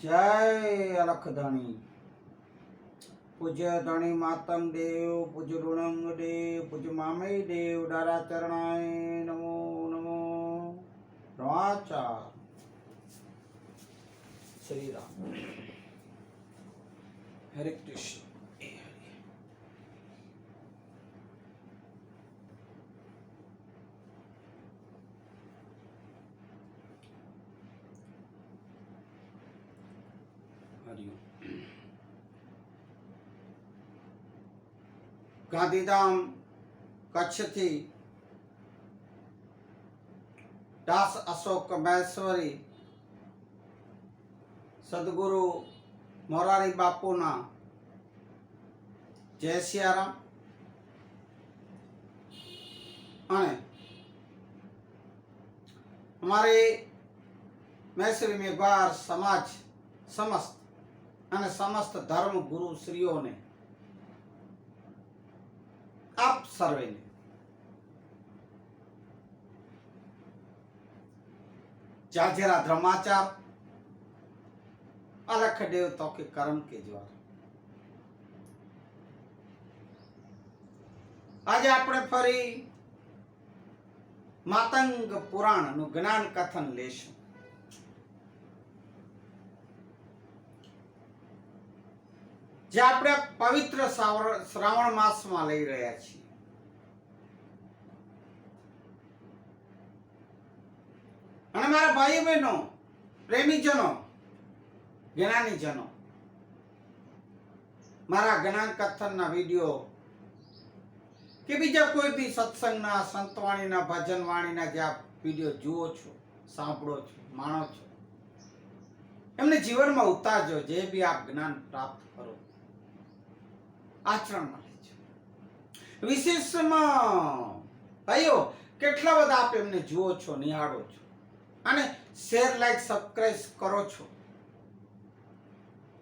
જય અલખધણી પૂજ્ય ધણી માતંગ દેવ, પૂજ્ય ઋણંગ દેવ, પૂજ્ય મામય દેવ, દારા ચરણાય નમો નમો. રવાચાર શ્રી રામ. હરે કૃષ્ણ. ગાંધીધામ કચ્છથી દાસ અશોક મહેશ્વરી સદગુરુ મોરારી બાપુના જય સિયારામ અને અમારે મહેશ્વરી મેઘવાર સમાજ સમસ્ત અને સમસ્ત ધર્મ ગુરુ શ્રીઓને આપ સર્વેને જાજેરા ધર્માચાર અલખ દેવ તો કે કર્મ કે જ્વાર. આજે આપણે ફરી માતંગ પુરાણ નું જ્ઞાન કથન લેશું. જે આપણે પવિત્ર શ્રાવણ માસમાં લઈ રહ્યા છીએ. અને મારા ભાઈઓ બહેનો, પ્રેમીજનો, જ્ઞાનીજનો, મારા જ્ઞાન કથનના વિડીયો કે બીજા કોઈ બી સત્સંગના, સંતવાણીના, ભજન વાણીના જે આપ વિડીયો જુઓ છો, સાંભળો છો, માણો છો, એમને જીવનમાં ઉતારજો. જે બી આપ જ્ઞાન પ્રાપ્ત કરો આચરણમાં લેજો. વિશેષમાં ભાઈઓ કેટલા બધા આપ એમને જુઓ છો, નિહાળો છો અને શેર, લાઈક, સબસ્ક્રાઇબ કરો છો.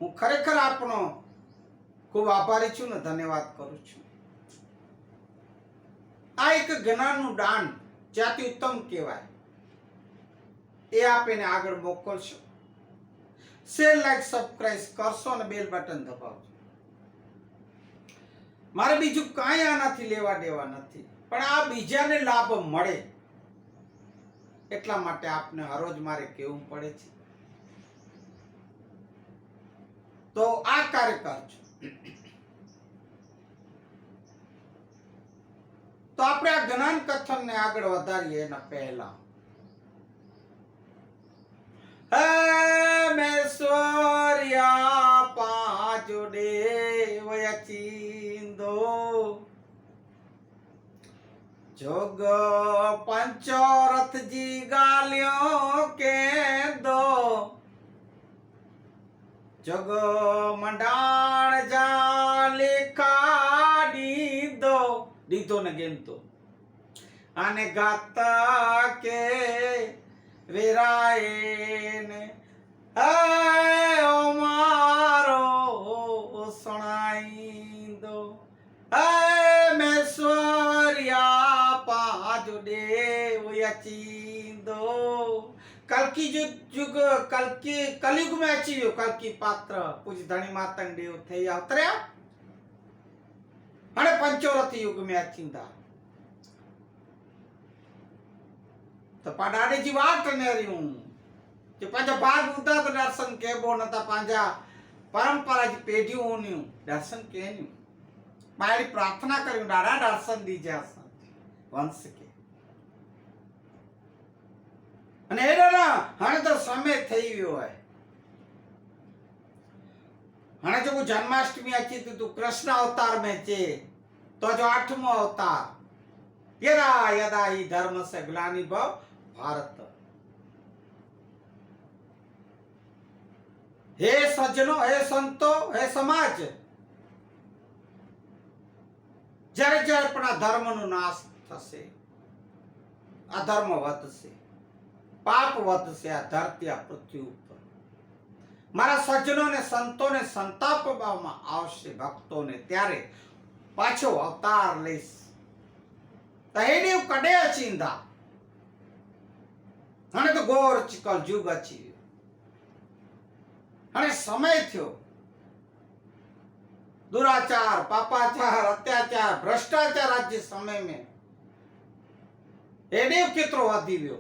હું ખરેખર આપનો ખૂબ આભારી છું ને ધન્યવાદ કરું છું. આ એક જ્ઞાનનું દાન જાતિ ઉત્તમ કહેવાય. એ આપ એને આગળ મોકલશો. શેર, લાઈક, સબસ્ક્રાઇબ કરશો અને બેલ બટન દબાવજો. મારે બીજું કાંઈ આનાથી લેવા દેવા નથી, પણ આ બીજાને લાભ મળે એટલા માટે આપને હરોજ મારે કહેવું પડે છે. તો આ કાર્ય કરજો. તો આપણે આ જ્ઞાન કથનને આગળ વધારીએ એના પહેલા હે મેશ્વર્યા પાંચો દેવ યચિંદો જોગ પંચોરથજી ગાલ્યો કે દો જગ મંડાણ જા લેખા દીધો દીધો ને ગેમતો અને ગાતા કે વેરાય ને ઓ મારો સણાઈ દો મેશ્વર્યા પાજો દેવ યચિંદો. कल्कि युग कलयुग में अची कल्कि पात्र पूज्य धनी मातंग देव थे अवतर्या અને પંચોરથ યુગ में अचींदा. તો પાડાડેજી વાત ને રહ્યું કે પાંજા ભાગ ઉતા તો દર્શન કેબો નતા, પાંજા પરંપરા जी પેઢીઓ નું દર્શન કેન્યું. મારી પ્રાર્થના કર્યું દાડા દર્શન દીજા વંશ કે. અને એના હણે તો સમય થઈ ગયો હોય. હણે જો જન્માષ્ટમી અચી તું કૃષ્ણ અવતાર में चे तो जो 8मो अवतार यदा यदा ही धर्म से ग्लानि भव भारत. हे सज्जनों, हे संतो, हे समाज, જ્યારે જ્યારે પણ આ ધર્મનો નાશ થશે, અધર્મ વધશે, પાપ વધશે આ ધરતી, આ પૃથ્વી ઉપર, મારા સજ્જનોને, સંતોને સંતાપવામાં આવશે, ભક્તોને, ત્યારે પાછો અવતાર લઈશ. તહેની કડે અચીંદા અને તો ગોર ચિકલ જુગ અચી. અને સમય થયો दुराचार पापाचार अत्याचार भ्रष्टाचार आज जे समय में एने केतरो वधी वियो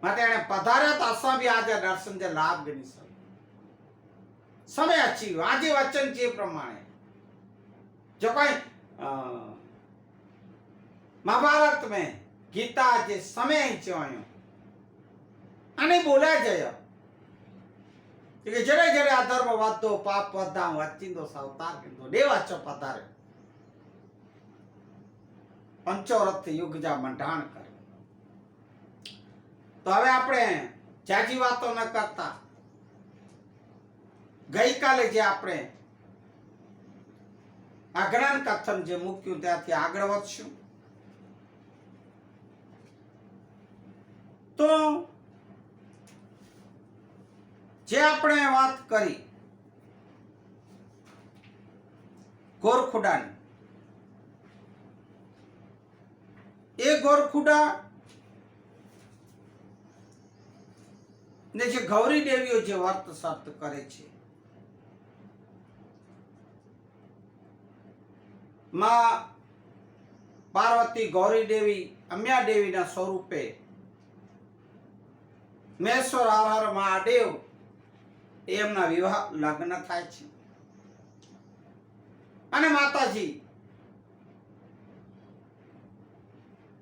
माटे एने पधार्या तो असां भी आज दर्शन जे लाभ गणी समय अची वियो आज वचन जे प्रमाणे जो कोई महाभारत में गीता जे समय चयो अने बोला जयो કે જરે જરે અધર્મ વધતો પાપ વધતા વચિંદો અવતાર કીધો દેવાચો પધારે પંચોરથ યુગ જા મંડાણ કરે તો હવે આપણે જાજી વાતો ન કરતા ગઈકાલે જે આપણે આ જ્ઞાન કથન જે મૂક્યું ત્યાંથી આગળ વધશું તો જે આપણે વાત કરી ગોરખુડાની એ ગોરખુડા ને જે ગૌરી દેવીઓ જે વર્ત સર્ત કરે છે માં પાર્વતી ગૌરી દેવી અમ્યા દેવીના સ્વરૂપે મેશ્વર હર મહાદેવ એમના વિવાહ લગ્ન થાય છે અને માતાજી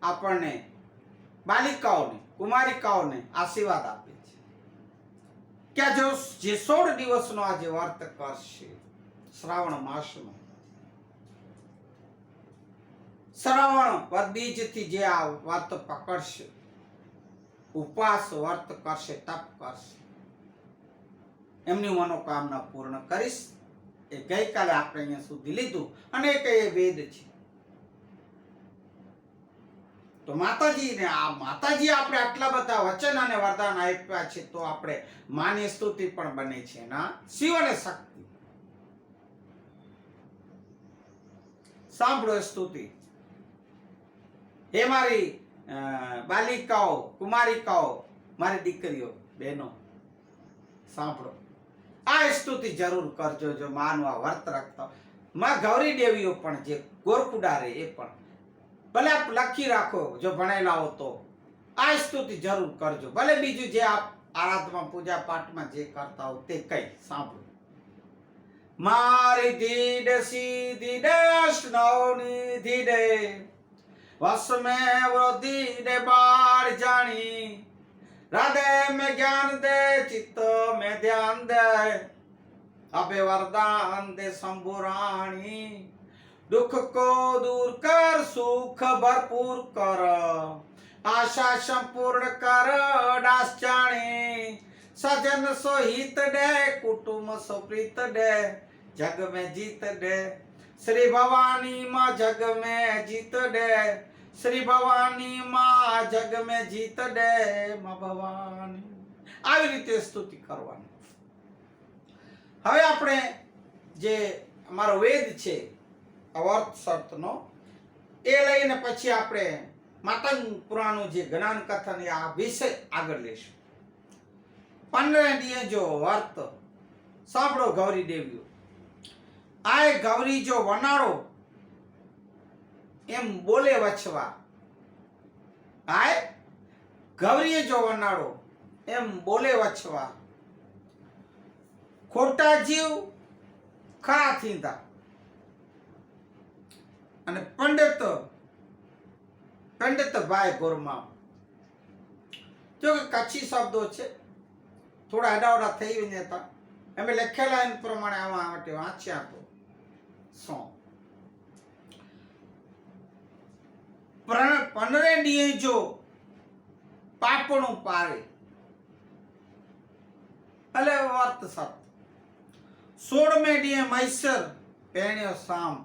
આપણને બાલિકાઓને કુમારિકાઓને આશીર્વાદ આપે છે કે જો જે 16 દિવસનો આજે વર્ત કરશે શ્રાવણ માસનો શ્રાવણ વદ બીજથી જે આ વર્ત પકડશે ઉપવાસ વર્ત કરશે તપ કરશે એમની મનોકામના પૂર્ણ કરીશ એ ગઈકાલે આપણે અહીંયા સુધી લીધું અને એ વેદ છે તો માતાજીને આ માતાજી આપણે આટલા બધા વચન અને વરદાન આપ્યા છે તો આપણે માની સ્તુતિ પણ બને છે ના શિવ અને શક્તિ સાંભળો સ્તુતિ હે મારી બાલિકાઓ કુમારિકાઓ મારી દીકરીઓ બહેનો સાંભળો આ સ્તુતિ જરૂર કરજો જો માનવા વર્ત રાખતા માં ગૌરી દેવીઓ પણ જે ગોરખુડા રે એ પણ ભલે આપ લખી રાખો જો ભણેલા હો તો આ સ્તુતિ જરૂર કરજો ભલે બીજું જે આપ આરાધના પૂજા પાઠમાં જે કરતા હો તે કઈ સાંભળો મારી ધીડ સીધી દર્શનોની ધીડે વસ મે વૃદ્ધિ દે બાળ જાણી हृदय में ज्ञान दे चित्त में ध्यान दे अबे वरदान दे शंभुराणी दुख को दूर कर सुख भरपूर कर आशा संपूर्ण कर दास जाने सजन सो हित दे कुटुंब सो प्रीत दे जग में जीत दे श्री भवानी माँ जग में जीत दे श्री भवानी माँ जग में जीत दे माँ भवानी આવી રીતે સ્તુતિ કરવાની હવે આપણે જે અમારો વેદ છે અવર્ત સર્તનો એ લઈને પછી આપણે માતંગ પુરાણનું જે જ્ઞાન કથન આ વિષય આગળ લેશું 15 દિયે જો વર્ત સાંભળો ગૌરી દેવીઓ આ ગૌરી જો વનાળો એમ બોલે વછવા આય ગૌરીએ જો વનાળો એમ બોલે વછવા ખોટા જીવ ખરા થીંદા અને પંડિત ભાઈ ગોરમા જો કે કચ્છી શબ્દો છે થોડા હડાવડા થઈ જતા એમ લખેલા એમ પ્રમાણે આવા માટે વાંચ્યા તો સો 15 દિયે જો પાપણું પારે અલે વર્ત સત 16 દિયે મૈસર પેણ્યો સામ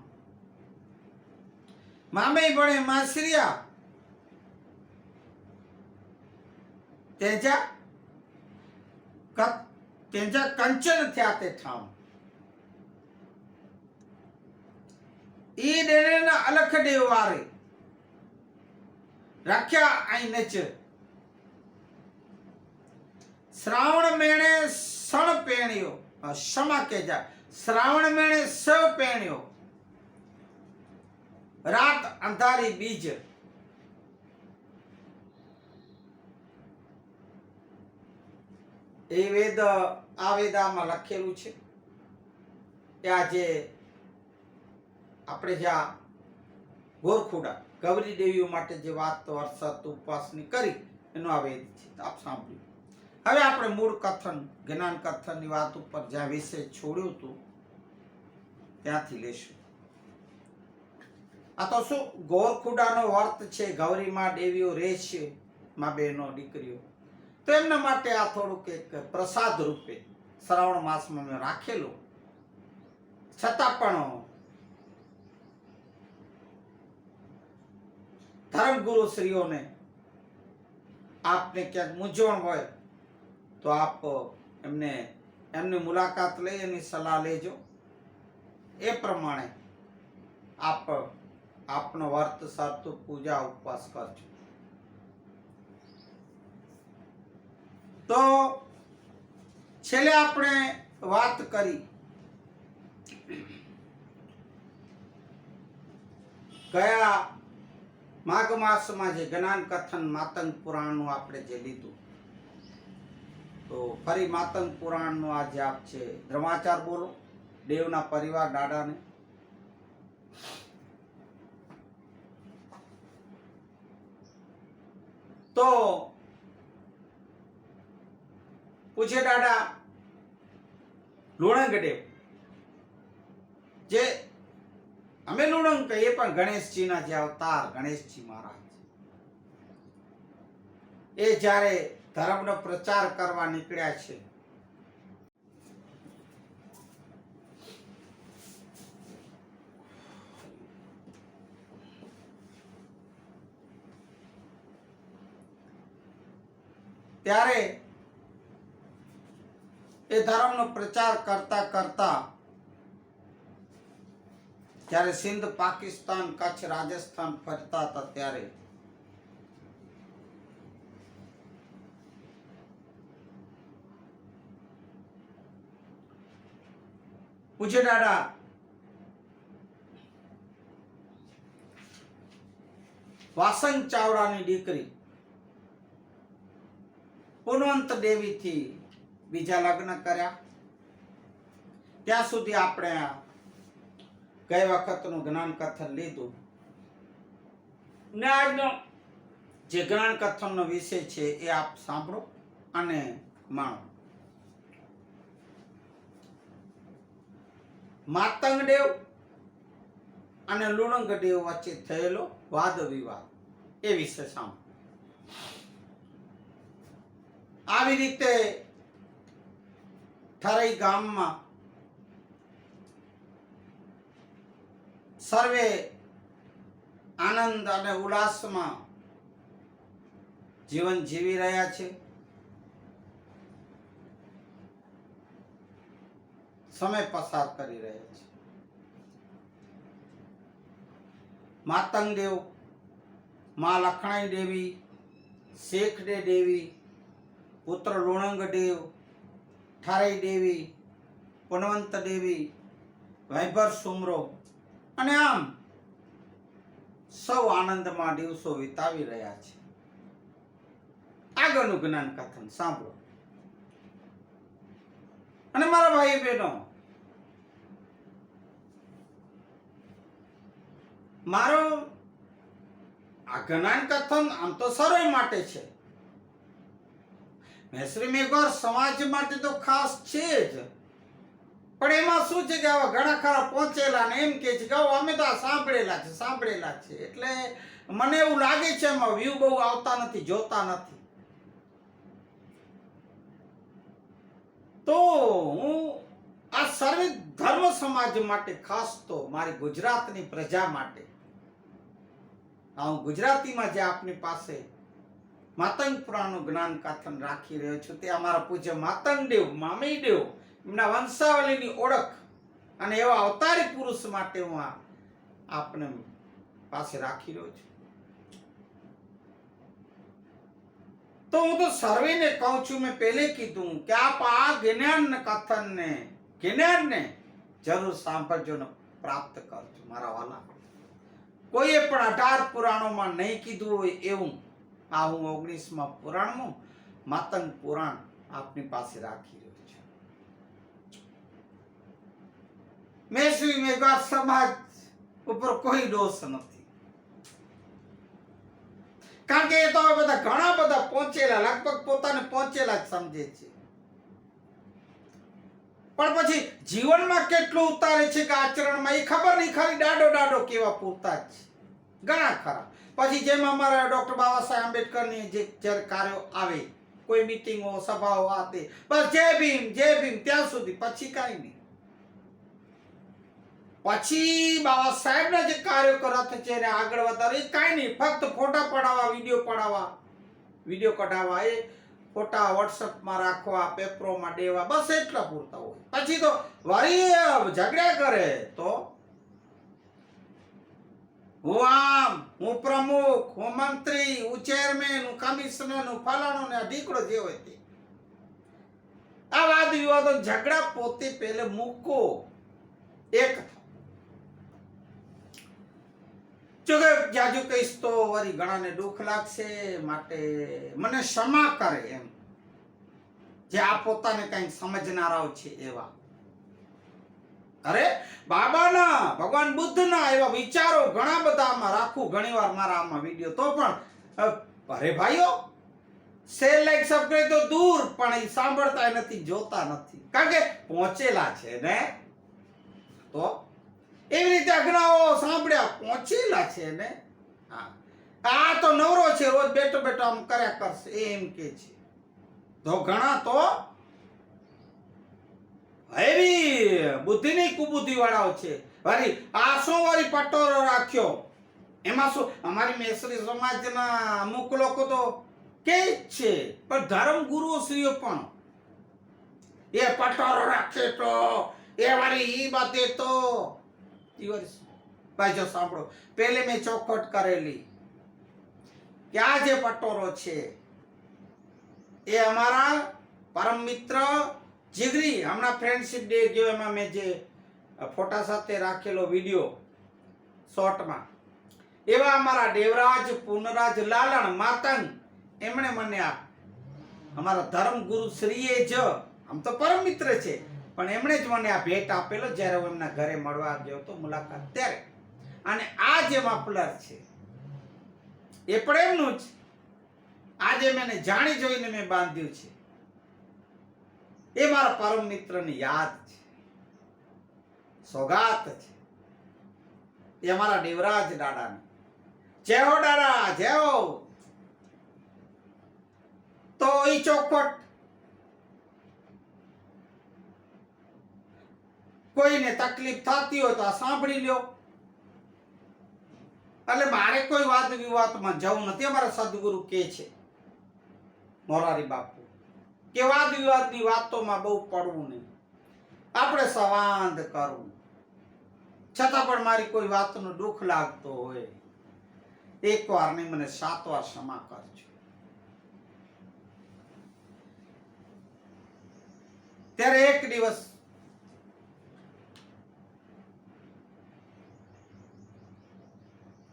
મામે બળે માસરિયા તેજા કંચન થયા તે ઠામ ઈ દેને અલખ દેવ વારે રાખ્યા અહીં નચ શ્રાવણ મેણે સણ પેણ્યો, ક્ષમા કેજા, શ્રાવણ મેણે સૌ પેણ્યો, રાત અંધારી બીજ, એ વેદ આ વેદામાં લખેલું છે. કે આજે આપણે જ્યાં ગોરખુડા ગૌરી દેવીઓ માટે જે વાત વરસાદ ઉપવાસની કરી એનો આ વેદ છે, આપ સાંભળ્યું. હવે આપણે મૂળ કથન જ્ઞાન કથનની વાત ઉપર જ્યાં વિશે છોડ્યું હતું ત્યાંથી લેશું. આ તો શું ગોરખુડાનો વર્ત છે, ગૌરીમાં દેવીઓ રહે છે, માં બહેનો દીકરીઓ, તો એમના માટે આ થોડુંક એક પ્રસાદ રૂપે શ્રાવણ માસમાં મેં રાખેલું. છતાં પણ ધર્મગુરુ શ્રીઓને આપને ક્યાંક મૂંઝવણ હોય તો આપ એમની મુલાકાત લઈ એની સલાહ લેજો. એ પ્રમાણે આપનો વર્ત સર્ત પૂજા ઉપવાસ કરજો. તો છેલ્લે આપણે વાત કરી ગયા માઘ માસમાં જે જ્ઞાન કથન માતંગ પુરાણનું આપણે જે લીધું, તો ફરી માતંગ પુરાણનો આજે આપ છે ધર્માચાર બોલો દેવના પરિવાર દાદાને. તો પૂછે દાદા લુણંગ દેવ, જે અમે લુણંગ કહીએ પણ ગણેશજીના જે અવતાર ગણેશજી મહારાજ, એ જ્યારે ધર્મનો પ્રચાર કરવા નીકળ્યા છે, ત્યારે એ ધર્મનો પ્રચાર કરતા કરતા જ્યારે સિંધ, પાકિસ્તાન, કચ્છ, રાજસ્થાન ફરતા હતા ત્યારે પૂછે દાદા વાસંગ ચાવડાની દીકરી પુનવંત દેવી થી બીજા લગ્ન કર્યા. ત્યાં સુધી આપણે ગઈ વખતનું જ્ઞાન કથન લીધું ને આજનો જે જ્ઞાન કથનનો વિષય છે એ આપ સાંભળો અને માણો. માતંગ દેવ અને લુણંગ દેવ વચ્ચે થયેલો વાદ વિવાદ એ વિશે સાંભળો. આવી રીતે થરાઈ ગામમાં સર્વે આનંદ અને ઉલ્લાસમાં જીવન જીવી રહ્યા છે. સમય પસાર કરી રહ્યા છે. માતંગ દેવ, માં લખણાઈ દેવી, શેખડે દેવી, પુત્ર લુણંગ દેવ, ઠારાઈ દેવી, પુનવંત દેવી, વૈભર સુમરો અને આમ સૌ આનંદમાં દિવસો વિતાવી રહ્યા છે. આગળનું જ્ઞાન કથન સાંભળો. અને મારા ભાઈ બહેનો, મારો આ જ્ઞાન કથન આમ તો સર્વે માટે છે, મેશ્રી મેઘોર સમાજ માટે તો ખાસ છે જ, પણ એમાં શું છે કે આવા ઘણા ખરા પહોંચેલા ને એમ કે છે કે અમે તો આ સાંભળેલા છે એટલે મને એવું લાગે છે એમાં વ્યૂ બહુ આવતા નથી, જોતા નથી. તો હું આ સર્વે ધર્મ સમાજ માટે, ખાસ તો મારી ગુજરાતની પ્રજા માટે, હું ગુજરાતીમાં જે આપની પાસે માતંગ પુરાણનું જ્ઞાન કથન રાખી રહ્યો છું તે અમારા પૂજ્ય માતંગ દેવ, મામી દેવ, એમના વંશાવલીની ઓળખ અને એવા અવતારી પુરુષ માટે હું આપને પાસે રાખી રહ્યો છું. તો હું તો સર્વેને કહું છું, મેં પહેલે કીધું કે આપ આ જ્ઞાન કથનને જ્ઞાનને જરૂર સાંભળજો ને પ્રાપ્ત કરજો મારા વાલા. કોઈએ પણ 18 પુરાણોમાં નહીં કીધું હોય એવું આ હું 19માં પુરાણમાં માતંગ પુરાણ આપની પાસે રાખી રહ્યો છું. મેસવી મેઘાત સમાજ ઉપર કોઈ દોષ નથી, કારણ કે એ તો બધા ઘણા બધા પહોંચેલા, લગભગ પોતાને પહોંચેલા જ સમજે છે, પણ પછી જીવનમાં કેટલું ઉતારે છે કે આચરણમાં એ ખબર નહીં, ખાલી ડાડો કેવા પૂરતા જ છે ઘણા ખરા. પછી જેમ અમારા ડોક્ટર બાબા સાહેબ આંબેડકરની જે જ્યારે કાર્યો આવે, કોઈ મીટિંગો સભાઓ આ તે, બસ જય ભીમ ત્યાં સુધી, પછી કાંઈ નહીં. પછી બાબા સાહેબના જે કાર્યો કરત છે એને આગળ વધારે કાંઈ નહીં, ફક્ત ફોટા પડાવવા, વિડીયો કઢાવવા, એ ફોટા વોટ્સઅપમાં રાખવા, પેપરોમાં દેવા, બસ એટલા પૂરતા હોય. પછી તો વળી ઝઘડા કરે તો હું આમ, હું પ્રમુખ, હું મંત્રી, હું ચેરમેન, હું કમિશનર, હું ફલાણો ને ઢીકડો જે હોય તે. આ વાદ વિવાદો ઝઘડા પોતે પહેલે મૂકો, એક જોકે જાજુ કહીશ તો વળી ઘણાને દુઃખ લાગશે, માટે મને ક્ષમા કરે એમ જે આ પોતાને કઈ સમજનારાઓ છે એવા. અરે બાબાના, ભગવાન બુદ્ધના એવા વિચારો ઘણા બધા આમાં રાખું ઘણીવાર મારા આમાં વિડીયો, તો પણ અરે ભાઈઓ શેર લાઈક સબસ્ક્રાઇબ તો દૂર, પણ એ સાંભળતા નથી, જોતા નથી, કારણ કે પહોંચેલા છે ને. તો એવી રીતે અઘરાઓ સાંભળ્યા, પહોંચેલા છે ને. આ તો નવરો છે, રોજ બેઠો આમ કર્યા કરશે એમ કે છે. તો ઘણા તો એવી બુદ્ધિની કુબુદ્ધિ વાળાઓ છે. વળી આ શું વળી પટોરો રાખ્યો, એમાં શું? અમારી મેસરી સમાજના અમુક લોકો તો કે છે, પણ ધર્મ ગુરુઓ શ્રીઓ પણ એ પટોરો રાખે તો એ વળી ઈ બાતે તો ભાઈ જો સાંભળો, પહેલે મેં ચોખવટ કરેલી કે આ જે પટોરો છે એ અમારા પરમ મિત્ર જીગરી, હમણાં ફ્રેન્ડશિપ ડે ગયો એમાં મેં જે ફોટા સાથે રાખેલો વિડીયો શોર્ટમાં, એવા અમારા દેવરાજ પૂર્ણરાજ લાલણ માતંગ, એમણે મને આ અમારા ધર્મ ગુરુ શ્રીએ જ, આમ તો પરમ મિત્ર છે, પણ એમણે જ મને આ ભેટ આપેલો જ્યારે હું એમના ઘરે મળવા ગયો હતો મુલાકાત ત્યારે. અને આ જે મફલર છે એ પણ એમનું જ, આજે મેં જાણી જોઈને મેં બાંધ્યું છે, એ મારા પરમ મિત્રની યાદ છે, સોગાત છે, એ અમારા દેવરાજ દાદાની. જય હો દાદા, જય હો. તો એ ચોખવટ કોઈને તકલીફ થતી હોય તો આ સાંભળી લ્યો. એટલે મારે કોઈ વાદ વિવાદમાં જવું નથી. અમારા સદગુરુ કે છે મોરારી બાપુ કે વાદ વિવાદની વાતોમાં બહુ પડવું નહીં, આપણે સંવાદ કરવું. છતાં પણ મારી કોઈ વાતનું દુઃખ લાગતો હોય, એક વાર નહીં મને 7 વાર ક્ષમા કરજો. ત્યારે એક દિવસ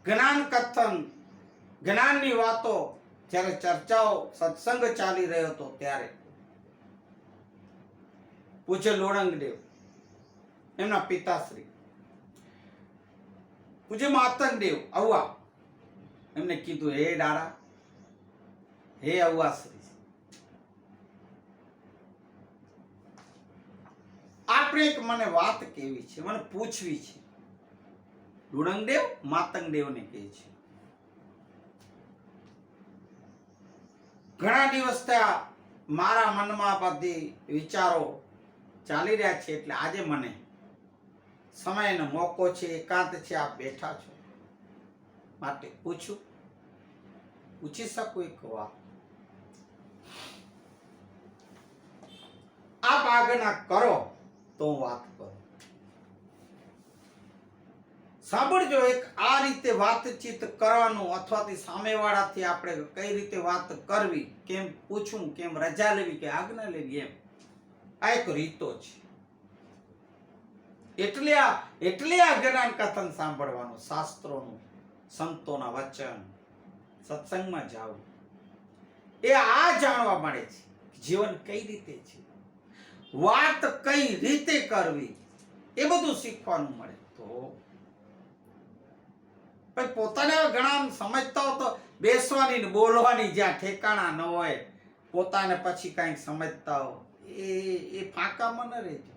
જ્ઞાન કથન, જ્ઞાનની વાતો જ્યારે ચર્ચાઓ સત્સંગ ચાલી રહ્યો હતો ત્યારે પૂજ્ય લોણંગદેવ, એમના પિતાશ્રી પૂજ્ય માતંગદેવ અવ્વા, એમને કીધું, હે દાદા, હે અવ્વાશ્રી, આપણે એક મને વાત કેવી છે, મને પૂછવી છે. લુણંગદેવ માતંગદેવને કહે છે, ઘણા દિવસ થયા મારા મનમાં બધી વિચારો ચાલી રહ્યા છે, એટલે આજે મને સમયનો મોકો છે, એકાંત છે, આપ બેઠા છો, માટે પૂછી શકું એક વાત? આપ આજ્ઞા કરો તો હું વાત કરું. સાંભળજો, એક આ રીતે વાતચીત કરવાનું અથવા તે સામેવાળાથી આપણે કઈ રીતે વાત કરવી, કેમ પૂછવું, કેમ રજા લેવી કે આજ્ઞા લેવી, એમ આ એક રીતો છે. એટલે આ જ્ઞાન કથન સાંભળવાનું, શાસ્ત્રોનું, સંતોના વચન, સત્સંગમાં જાવું, એ આ જાણવા મળે છે જીવન કઈ રીતે છે, વાત કઈ રીતે કરવી, એ બધું શીખવાનું મળે. તો પોતાને ઘણા સમજતા હો તો બેસવાની ને બોલવાની જ્યાં ઠેકાણા ન હોય, પોતાને પછી કઈક સમજતા હો એ ફાંકામાં ન રહેજો.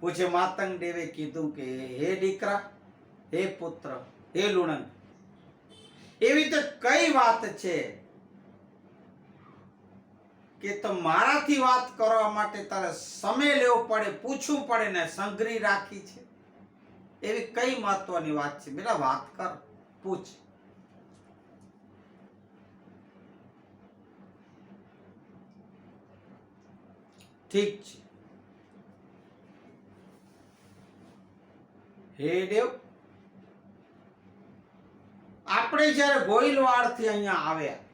પૂછે માતંગ દેવે કીધું કે હે દીકરા, હે પુત્ર, હે લુણંગ, એવી તો કઈ વાત છે કે મારાથી વાત કરવા માટે તારે સમય લેવો પડે, પૂછવું પડે ને સંગ્રહી રાખી છે? એવી કઈ મહત્વની વાત છે? બેટા વાત કર, પૂછ. ઠીક છે. હે દેવ, આપણે જયારે ગોહિલવાડ થી અહીંયા આવ્યા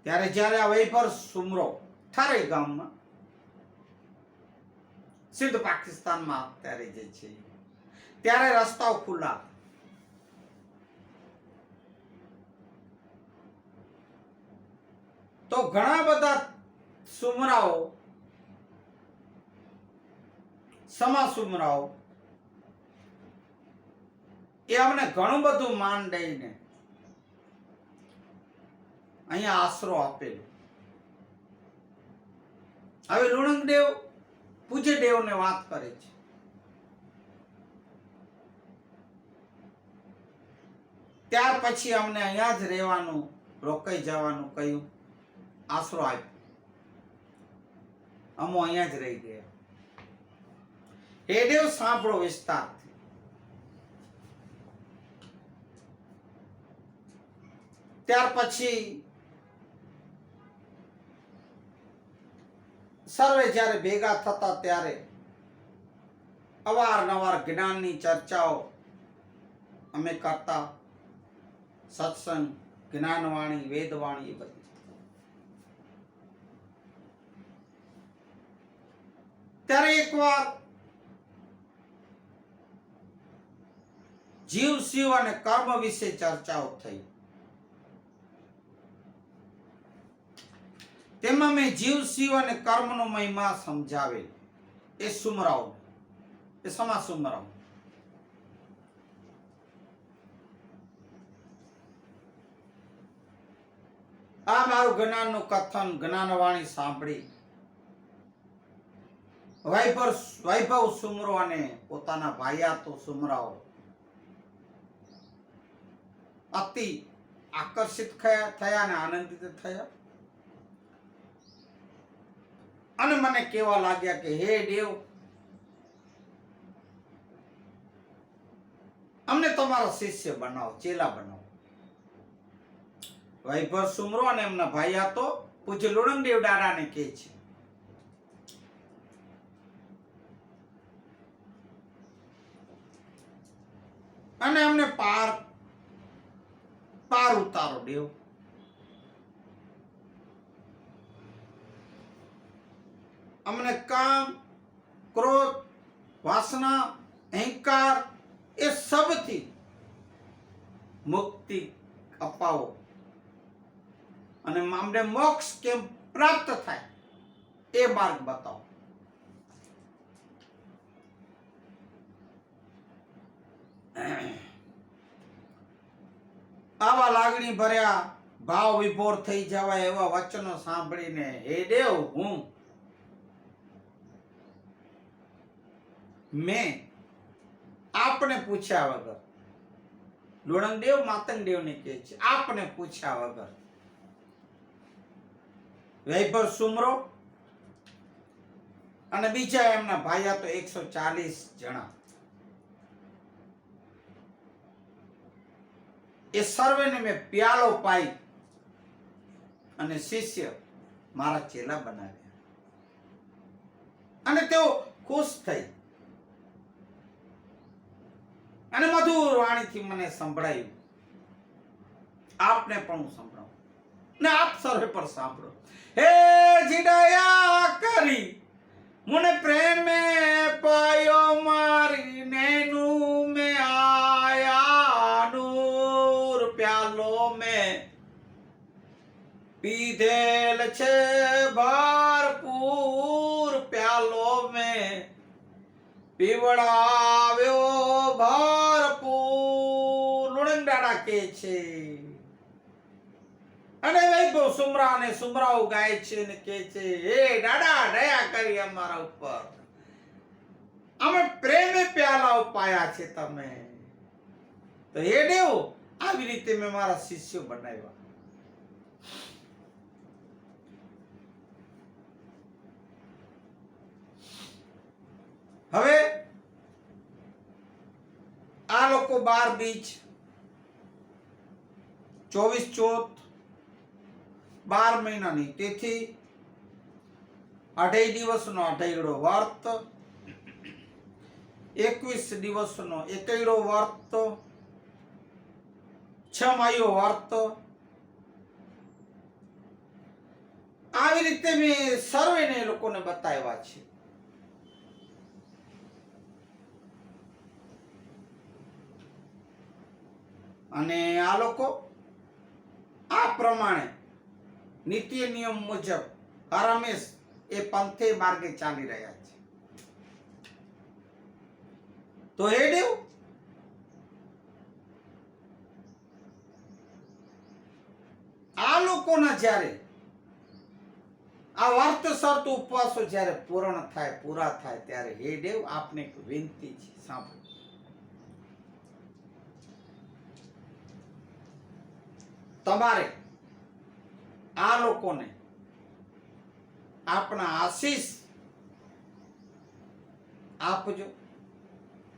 ત્યારે જયારે આ વૈભર સુમરો થારે ગામમાં સિંધ પાકિસ્તાનમાં ત્યારે જે છે ત્યારે રસ્તાઓ ખુલ્લા, તો ઘણા બધા સુમરાઓ, સમા સુમરાઓ એ અમને ઘણું બધું માન દઈને અહીંયા આશરો આપેલો. હવે લુણંગ દેવ પૂજ્ય દેવને વાત કરે છે. ત્યાર પછી અમને અહીંયા જ રહેવાનું, રોકાઈ જવાનું કહ્યું, આશરો આપ્યો. અમો અહીંયા જ રહી ગયા. હે દેવ સાંભળો વિસ્તારથી. ત્યાર પછી સર્વે જ્યારે ભેગા થતા ત્યારે અવારનવાર જ્ઞાનની ચર્ચાઓ અમે કરતા, સત્સંગ, જ્ઞાનવાણી, વેદવાણી એ બધી. ત્યારે એકવાર જીવ, શિવ અને કર્મ વિશે ચર્ચાઓ થઈ. તેમાં મેં જીવ, શિવ અને કર્મનો મહિમા સમજાવેલ. એ સુમરાઓ, એ સમા સુમરાઓ. આ મારું જ્ઞાનનું કથન, જ્ઞાનવાણી સાંભળી વૈભવ સુમરો અને પોતાના ભાઈયાતો સુમરાઓ અતિ આકર્ષિત થયા અને આનંદિત થયા અને મને કહેવા લાગ્યા કે હે દેવ, અમને તમારો શિષ્ય બનાવો, ચેલા બનાવો. વૈભવ સુમરો અને એમના ભાઈયાતો પૂજ્ય લુણંગદેવ દાદાને કહે છે, અને અમને પાર ઉતારો દેવ. અમને કામ, ક્રોધ, વાસના, અહંકાર એ સબથી મુક્તિ અપાવો અને અમને મોક્ષ કેમ પ્રાપ્ત થાય એ માર્ગ બતાવો. આવા લાગણી ભર્યા, ભાવ વિભોર થઈ જવાય એવા વચનો સાંભળીને હે દેવ, મેં આપને પૂછ્યા વગર, લુણંગદેવ માતંગદેવને કહે છે, આપને પૂછ્યા વગર વૈભવ સુમરો અને બીજા એમના ભાઈયા તો 140 જણા, એ સર્વેને મેં પ્યાલો પાઈ અને શિષ્ય મારા ચેલા બનાવ્યા અને તેઓ ખુશ થઈ અને મધુર વાણીથી મને સંભળાયું. આપને પણ હું સંભળાવું ને આપ સર્વે પર સાંભળો. હે જીડયા કરી મુને પ્રેમે પાયો મારી નેનું મે આયા નૂર પ્યાલો મે પીધેલ છે ભરપૂર પ્યાલો મે પીવડાવ્યો ભરપૂર. લુણંગ દાડા કે છે અને વૈભવ સુમરા અને સુમરાઓ ગાય છે ને કે છે હે દાદા દયા કરી અમારા ઉપર, અમે પ્રેમે પ્યાલાઓ પાયા છે તમે. તો હે દેવ આવી રીતે મેં મારા શિષ્યો બનાવ્યા. હવે આ લોકો 12 બીજ 24 ચોથ 12 મહિનાની તિથિ 28 દિવસનો અઢૈડો વર્ત 21 દિવસનો એકૈડો વર્ત 6 માયો વર્ત આવી રીતે મેં સર્વેને લોકોને બતાવ્યા છે. અને આ લોકો આ પ્રમાણે નીતિ નિયમ મુજબ હરમેશ એ પંથે માર્ગે ચાલી રહ્યા છે. તો હે દેવ આ લોકોના જ્યારે આ વર્ત શરત ઉપવાસો જ્યારે પૂર્ણ થાય પૂરા થાય ત્યારે હે દેવ આપને એક વિનંતી છે, સાંભળો. તમારે આ લોકોને આપણા આશીષ આપજો,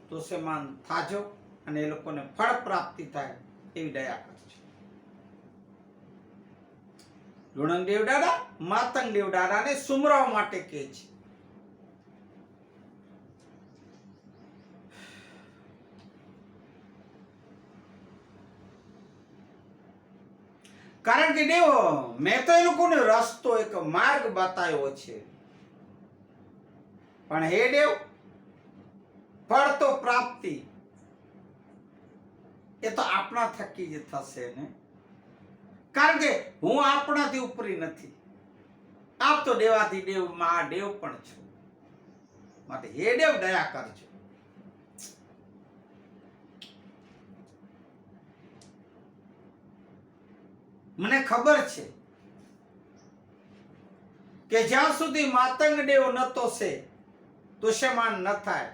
તુષ્યમાન થાજો અને એ લોકોને ફળ પ્રાપ્તિ થાય એવી દયા કરજો. લુણંગ દેવ દાદા માતંગ દેવ દાદાને સુમરાવ માટે કહે છે. કારણ કે દેવ મેં તો એ લોકોને રસ્તો એક માર્ગ બતાવ્યો છે, પણ હે દેવ ફળ તો પ્રાપ્તિ એ તો આપણા થકી જ થશે ને. કારણ કે હું આપણાથી ઉપરી નથી, આપ તો દેવાથી દેવ મહાદેવ પણ છો. માટે હે દેવ દયા કરજો. મને ખબર છે કે જ્યાં સુધી માતંગ દેવ ન તોશે તુષ્યમાન ન થાય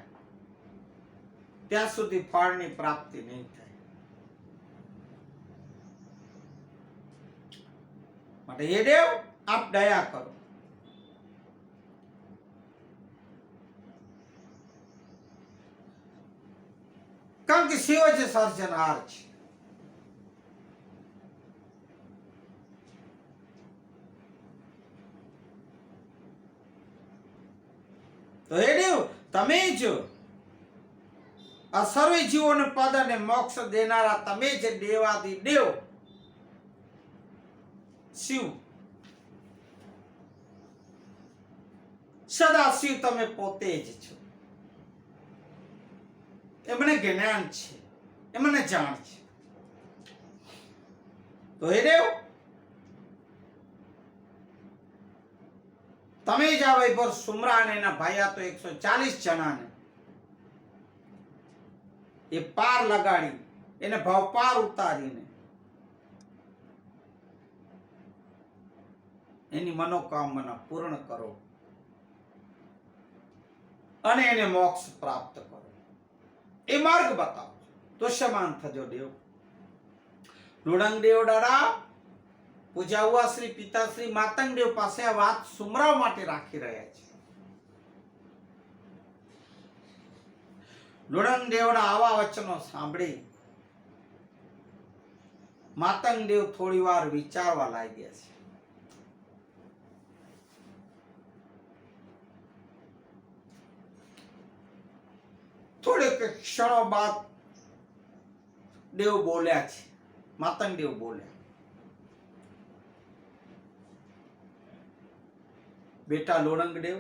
ત્યાં સુધી ફળની પ્રાપ્તિ નહીં થાય. માટે હે દેવ આપ દયા કરો. કારણ કે શિવ જ સર્જનહાર છે. તો હે દેવ તમે જ આ સર્વે જીવોને પદ અને મોક્ષ દેનારા તમે જ દેવાદી દેવ શિવ, સદા શિવ તમે પોતે જ છો. એ મને જ્ઞાન છે, એ મને જાણ છે. તો હે દેવ તમે જ આ વૈભવ સુમરા અને એના ભાઈયા તો 140 જણાને એ પાર લગાડી એને ભાવ પાર ઉતારીને એની મનોકામના પૂર્ણ કરો અને એને મોક્ષ પ્રાપ્ત કરો. એ માર્ગ બતાવો. તુષ્યમાન થજો દેવ. લુણંગ દેવ દાદા પૂજાવા શ્રી પિતાશ્રી માતંગ દેવ પાસે આ વાત સુમરાવ માટે રાખી રહ્યા છે. લુણંગ દેવના આવા વચનો સાંભળી માતંગ દેવ થોડી વાર વિચારવા લાગ્યા છે. ક્ષણો બાદ દેવ બોલ્યા છે, માતંગ દેવ બોલ્યા, બેટા લોણંગ દેવ,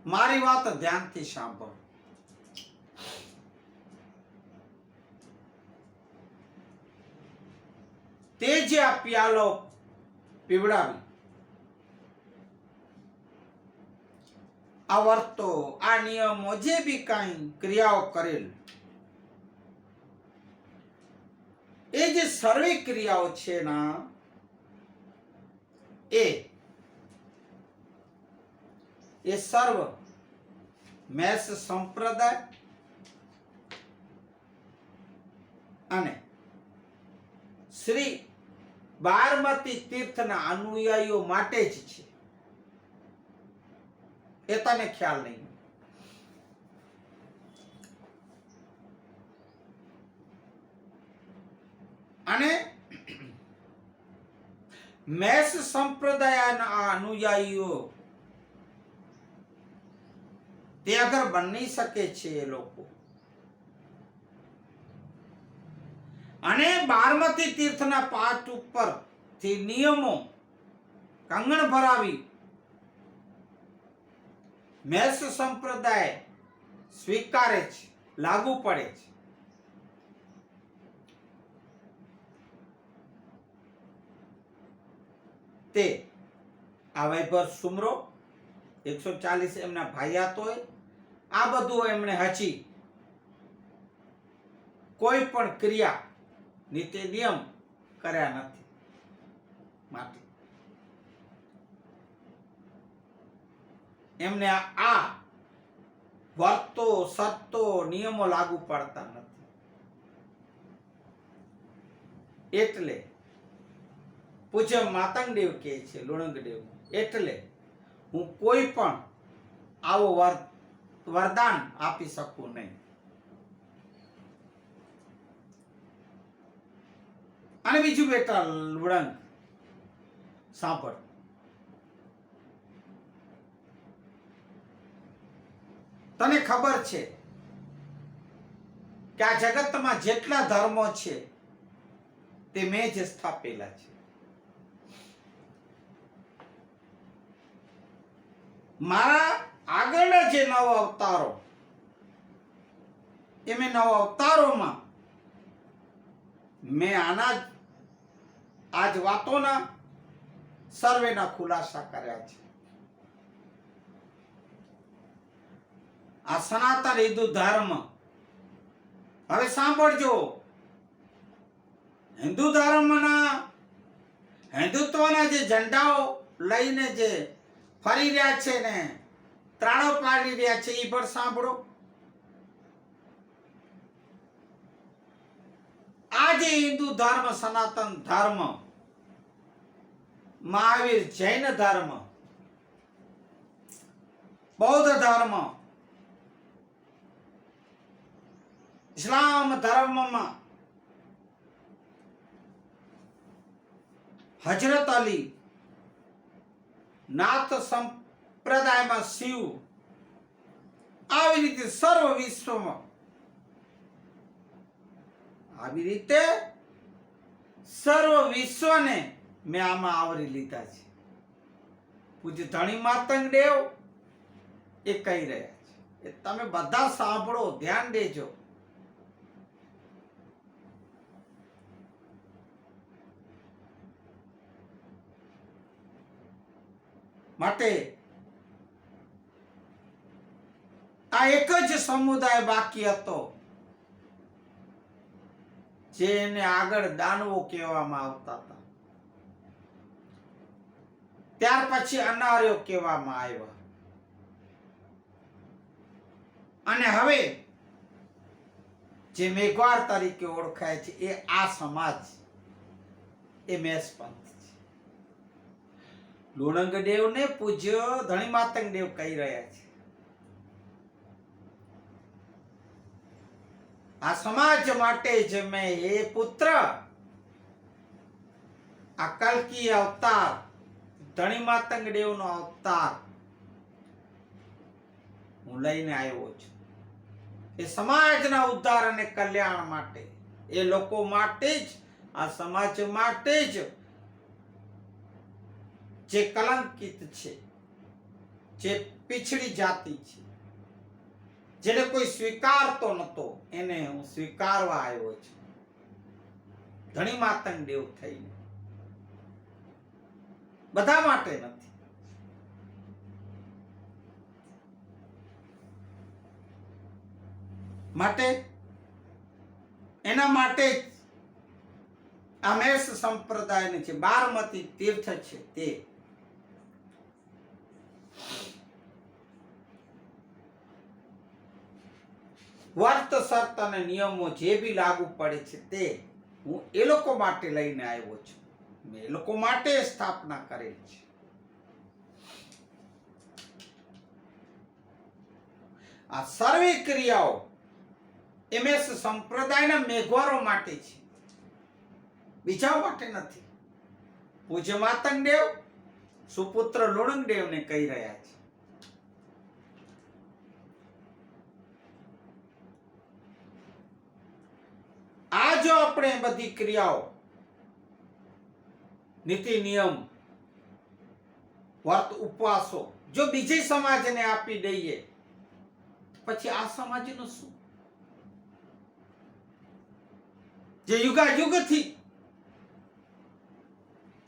મારી વાત ધ્યાનથી સાંભળ. તે જે આ પ્યાલો પીવડાવી, આ વર્તો, આ નિયમો, જે બી કઈ ક્રિયાઓ કરેલ, એ જે સર્વે ક્રિયાઓ છે ના, એ સર્વ મેષ સંપ્રદાય અને શ્રી બારમતી તીર્થના અનુયાયીઓ માટે જ છે. એ તને ખ્યાલ નહીં. અને મેષ સંપ્રદાયના અનુયાયીઓ તે અગર બની શકે છે એ લોકો, અને બારમતી તીર્થના પાઠ ઉપર થી નિયમો કંગણ ભરાવી મેષ સંપ્રદાય સ્વીકારે છે, લાગુ પડે છે, તે આ વૈભવ સુમરો 140 એમના ભાઈયાત હોય, આ બધું એમણે હજી કોઈ પણ ક્રિયા નીતિ નિયમ કર્યા નથી. માટે એમને આ વર્તો સત્તો નિયમો લાગુ પડતા નથી. એટલે પૂજ્ય માતંગ દેવ કહે છે, લોણંગ દેવ, એટલે હું કોઈ પણ આવો વરદાન આપી શકું નહીં. અને બીજું બેટા લોણંગ સાંભળ, તને ખબર છે કે આ જગતમાં જેટલા ધર્મો છે તે મેં જ સ્થાપેલા છે. મારા આગળના જે નવ અવતારો, એ મેં નવ અવતારોમાં મેં આજ વાતોના સર્વેના ખુલાસા કર્યા છે. આ સનાતન હિન્દુ ધર્મ, હવે સાંભળજો, હિન્દુ ધર્મના હિન્દુત્વના જે ઝંડાઓ લઈને જે ફરી રહ્યા છે ને ત્રાણો પાડી રહ્યા છે, એ પણ સાંભળો. આ જે હિન્દુ ધર્મ, સનાતન ધર્મ, મહાવીર જૈન ધર્મ, બૌદ્ધ ધર્મ, ઇસ્લામ ધર્મમાં હજરત અલી, નાથ સંપ્રદાયમાં શિવ, આવી રીતે સર્વ વિશ્વમાં આવી રીતે સર્વ વિશ્વને મેં આમાં આવરી લીધા છે. પૂજ્ય ધણી માતંગ દેવ એ કહી રહ્યા છે, એ તમે બધા સાંભળો, ધ્યાન દેજો. માટે આ એક જ સમુદાય બાકી હતો જેને આગળ દાનવો કહેવામાં આવતા હતા, ત્યાર પછી અનાર્યો કહેવામાં આવ્યા, અને હવે જે મેઘવાર તરીકે ઓળખાય છે એ આ સમાજ, એ મેષ પંથ છે. લોણંગ દેવને પૂજ્ય ધણી માતંગ દેવ કહી રહ્યા છે, આ સમાજ માટે જ મેં એ પુત્ર આ કલ્કી અવતાર, ધણી માતંગ દેવનો અવતાર હું લઈને આવ્યો છું. એ સમાજના ઉદ્ધાર અને કલ્યાણ માટે, એ લોકો માટે જ, આ સમાજ માટે જ, જે કલંકિત છે, જે પીછડી જાતિ છે, જેને કોઈ સ્વીકારતો નતો, એને હું સ્વીકારવા આવ્યો છું, ધણી માતંગ દેવ થઈને. બધા માટે નથી. માટે એના માટે જ આ મેષ સંપ્રદાયને છે, બારમતી તીર્થ છે, તે વર્ત શર્ત અને નિયમો જે બી લાગુ પડે છે તે હું એ લોકો માટે લઈને આવ્યો છું. મેં એ લોકો માટે સ્થાપના કરેલ છે. આ સર્વે ક્રિયાઓ એમએસ સંપ્રદાયના મેઘવારો માટે છે, બીજા માટે નથી. પૂજ્ય માતંગ દેવ સુપુત્ર લુણંગ દેવને કહી રહ્યા છે. આ જો આપણે બધી ક્રિયાઓ, નીતિ નિયમ, વર્ત ઉપવાસો જો બીજે સમાજને આપી દઈએ, પછી આ સમાજનું શું? જે યુગાયુગથી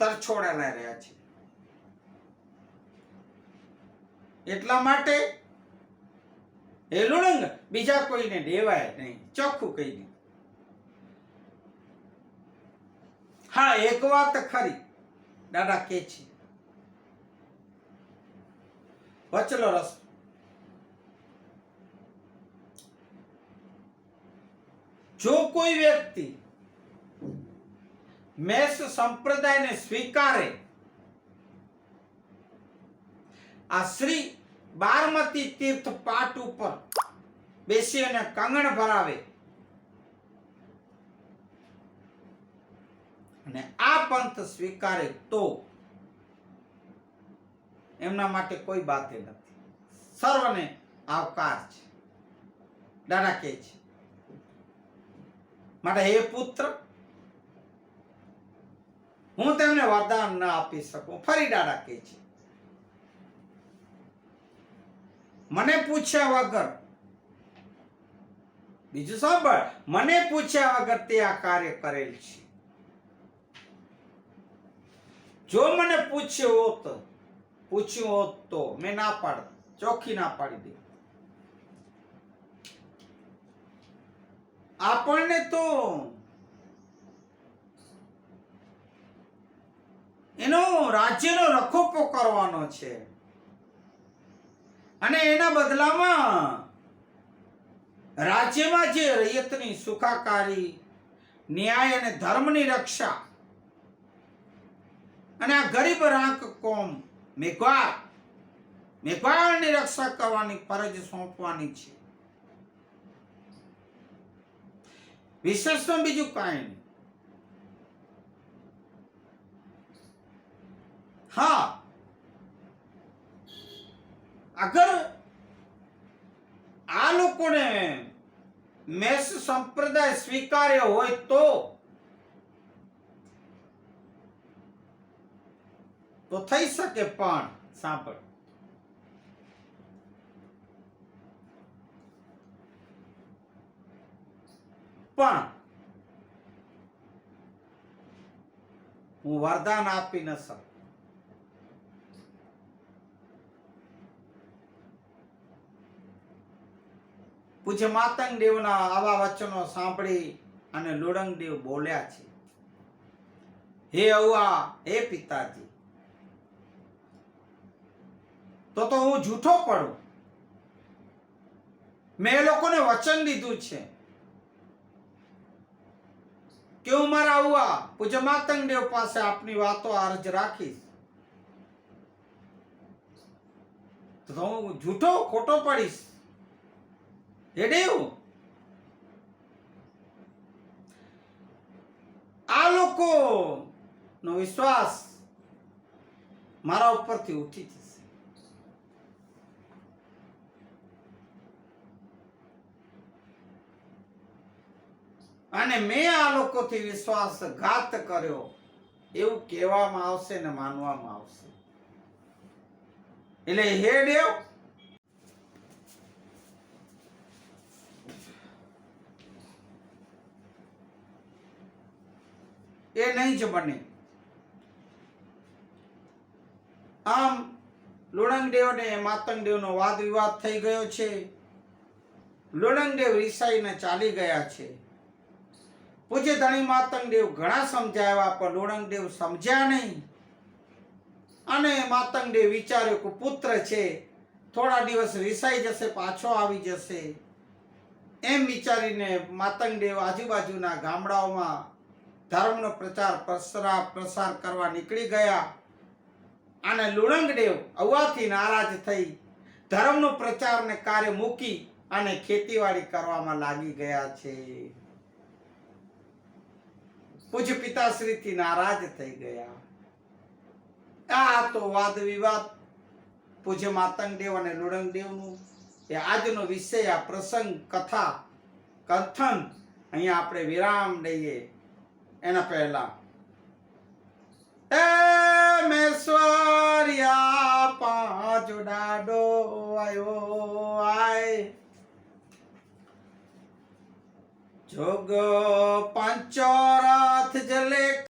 તરછોડાયેલા રહ્યા છે. એટલા માટે એ લુણંગ બીજા કોઈને દેવાય નહીં, ચોખ્ખું કહી દીધું. હા, એક વાત ખરી, દાદા કે છે વચલો રસ, જો કોઈ વ્યક્તિ મેષ સંપ્રદાયને સ્વીકારે, આ શ્રી બારમતી તીર્થ પાટ ઉપર બેસી અને કંગણ ભરાવે અને આ પંથ સ્વીકારે તો એમના માટે કોઈ બાતે નથી, સર્વને આવકાર છે. દાદા કહે છે માટે હે પુત્ર, હું તેમને વરદાન ન આપી શકું. ફરી દાદા કહે છે મને પૂછ્યા વગર, બીજું સાંભળ, મને પૂછ્યા વગર તે આ કાર્ય કરેલ છે. જો મને પૂછ્યું હોત તો મેં ના પાડત, ચોખ્ખી ના પાડી દે. આપણને તો એનો રાજ્યનો રખોપો કરવાનો છે અને એના બદલામાં રાજ્યમાં જે રૈયતની સુખાકારી, ન્યાય અને ધર્મની રક્ષા અને આ ગરીબ રાંક કોમ મેઘવાળની રક્ષા કરવાની ફરજ સોંપવાની છે. વિશેષમાં બીજું કાંઈ નહીં. હા, અગર આ લોકોને મેષ સંપ્રદાય સ્વીકાર્ય હોય તો થઈ શકે, પણ સાંભળ, પણ હું વરદાન આપી ન શકું. પૂજ્ય માતંગ દેવના આવા વચનો સાંભળી અને લુણંગ દેવ બોલ્યા છે, હે અવ્વા, હે પિતાજી, તો હું જૂઠો પડું. મેં એ લોકોને વચન દીધું છે કે હું મારા અવ્વા પૂજ્ય માતંગ દેવ પાસે આપની વાતો અરજ રાખીશ, તો હું જૂઠો ખોટો પડીશ. હે દેવ, આ લોકો નો વિશ્વાસ મારા ઉપરથી ઉઠી જશે. અને મેં આ લોકોથી વિશ્વાસઘાત કર્યો એવું કહેવામાં આવશે ને માનવામાં આવશે. એટલે હે દેવ, એ નહીં જ બને. આમ લુણંગદેવ ને માતંગદેવનો વાદ વિવાદ થઈ ગયો છે. લુણંગદેવ રિસાઈને ચાલી ગયા છે. પૂજ્ય ધણી માતંગદેવ ઘણા સમજાવ્યા પણ લુણંગદેવ સમજ્યા નહીં. અને માતંગદેવ વિચાર્યું કે પુત્ર છે, થોડા દિવસ રિસાઈ જશે, પાછો આવી જશે. એમ વિચારીને માતંગદેવ આજુબાજુના ગામડાઓમાં ધર્મનો પ્રસાર કરવા નીકળી ગયા. અને લુણંગદેવ આવવાથી નારાજ થઈ ધર્મનો પ્રચાર ને કાર્ય મૂકી અને ખેતીવાડી કરવામાં લાગી ગયા છે. પૂજ્ય પિતાશ્રીથી નારાજ થઈ ગયા. આ તો વાદ વિવાદ પૂજ્ય માતંગદેવ અને લુણંગદેવનું એ આજનો વિષય, આ પ્રસંગ, કથા, કથન અહીંયા આપણે વિરામ દઈએ એના પહેલા મેશ્વર્યા પાંચ ડાડો આયો આય જોગ પંચોરથ જલે